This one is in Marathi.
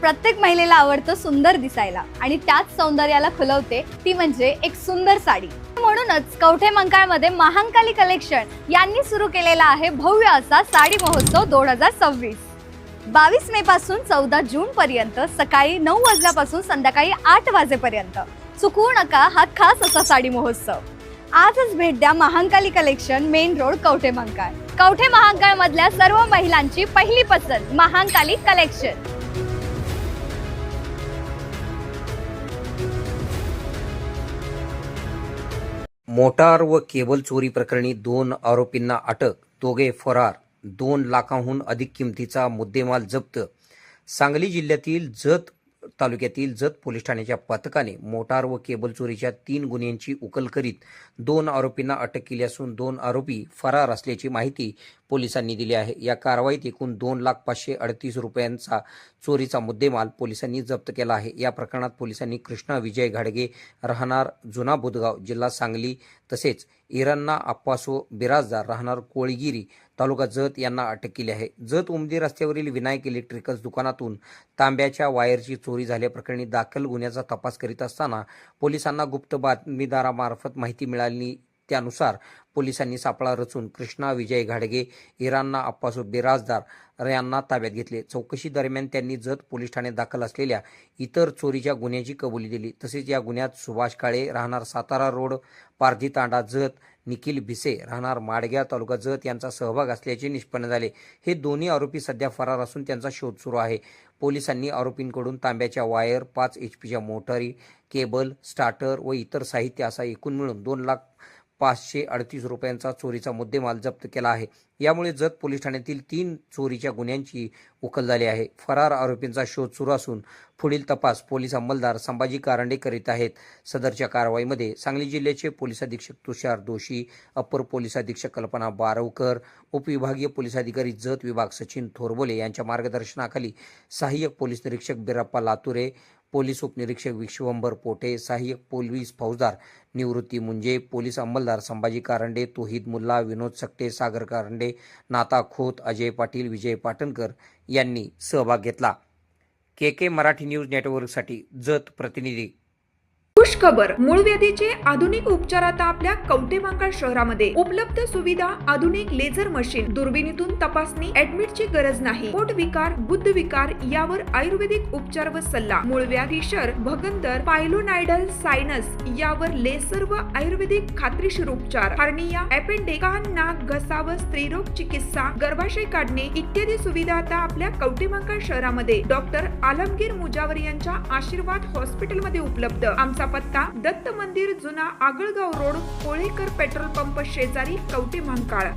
प्रत्येक महिलेला आवडतं सुंदर दिसायला आणि त्याच सौंदर्याला खुलवते ती म्हणजे एक सुंदर साडी। म्हणूनच कवठे मंकाळमध्ये महांकाली कलेक्शन यांनी सुरू केलेला आहे भव्य असा साडी महोत्सव 2026। 22 मे पासून 14 जून पर्यंत सकाळी 9 वाजल्यापासून संध्याकाळी 8 वाजेपर्यंत चुकवू नका हा खास असा साडी महोत्सव। आजच भेट द्या Mahankali collection, main road, Kavathe मंकाळ। Kavathe Mahankal मधल्या सर्व महिलांची पहिली पसंत महांकाली कलेक्शन। मोटार व केबल चोरी प्रकरणी 2 आरोपींना अटक, दोघे फरार। 2 लाखांहून अधिक किमतीचा मुद्देमाल जप्त। सांगली जिल्ह्यातील जत तालुक्यातील जत पोलीस ठाण्याच्या पथकाने मोटार व केबल चोरीच्या 3 गुन्ह्यांची उकल करीत 2 आरोपींना अटक केली असून 2 आरोपी फरार असल्याची माहिती पोलिसांनी दिली आहे। या कारवाईत एकूण 2,538,038 रुपयांचा चोरीचा मुद्देमाल पोलिसांनी जप्त केला आहे। या प्रकरणात पोलिसांनी कृष्णा विजय घाडगे राहणार जुना बुधगाव जिल्हा सांगली तसेच इरान्ना अप्पासो बिराजदार राहणार कोळगिरी तालुका जत यांना अटक केली आहे। जत उमदी रस्त्यावरील विनायक इलेक्ट्रिकल्स दुकानातून तांब्याच्या वायरची चोरी झाल्याप्रकरणी दाखल गुन्ह्याचा तपास करीत असताना पोलिसांना गुप्त बातमीदारामार्फत माहिती मिळाली। त्यानुसार पोलिसांनी सापळा रचून कृष्णा विजय घाडगे, इरान्ना अप्पासो बिराजदार यांना ताब्यात घेतले। चौकशी दरम्यान त्यांनी जत पोलीस ठाण्यात दाखल असलेल्या इतर चोरीच्या गुन्ह्याची कबुली दिली। तसेच या गुन्ह्यात सुभाष काळे राहणार सातारा रोड पारधी तांडा जत, निखिल भिसे राहणार माडग्या तालुका जत यांचा सहभाग असल्याचे निष्पन्न झाले। हे दोन्ही आरोपी सध्या फरार असून त्यांचा शोध सुरू आहे। पोलिसांनी आरोपींकडून तांब्याच्या वायर, 5 HP मोटारी, केबल, स्टार्टर व इतर साहित्य असा एकूण मिळून 2,538,038 रुपयांचा चोरीचा मुद्देमाल जप्त केला आहे। यामुळे जत पोलीस ठाण्यातील 3 चोरीच्या गुन्ह्यांची उकल झाली आहे। फरार आरोपींचा शोध सुरू असून पुढील तपास पोलीस अंमलदार संभाजी कारंडे करीत आहेत। सदरच्या कारवाईमध्ये सांगली जिल्ह्याचे पोलीस अधीक्षक तुषार दोशी, अप्पर पोलीस अधीक्षक कल्पना बारवकर, उपविभागीय पोलीस अधिकारी जत विभाग सचिन थोरबोले यांच्या मार्गदर्शनाखाली सहाय्यक पोलीस निरीक्षक बिराप्पा लातुरे, पोलीस उपनिरीक्षक विश्वंभर पोटे, सहाय्यक पोलीस फौजदार निवृत्ती मुंजे, पोलीस अंमलदार संभाजी कारंडे, तोहिद मुल्ला, विनोद सकटे, सागर कारंडे, नाता खोत, अजय पाटील, विजय पाटणकर यांनी सहभाग घेतला। KK मराठी न्यूज नेटवर्कसाठी जत प्रतिनिधी। खुशखबर, मूळव्याधीचे आधुनिक उपचार आता आपल्या कवठे मंकाळ शहरामध्ये उपलब्ध। सुविधा, आधुनिक लेझर मशीन, दुर्बिणीतून तपासणी, ऍडमिटची गरज नाही। पोट विकार, गुद विकार यावर आयुर्वेदिक उपचार व सल्ला। मूळव्याधी, शर, भगंदर, पायलोनायडल, सायनस यावर लेसर व आयुर्वेदिक खात्रीशीर उपचार। हर्निया, अपेंडिक्स, कान, नाक, घसा व स्त्रीरोग चिकित्सा, गर्भाशय काढणे इत्यादी सुविधा आता आपल्या कवठे मंकाळ शहरामध्ये डॉक्टर आलमगीर मुजावर यांच्या आशीर्वाद हॉस्पिटल मध्ये उपलब्ध। आमचा पत्ता दत्त मंदिर, जुना Agalgaon road, Kolekar petrol pump शेजारी, कवठे मंकाळ।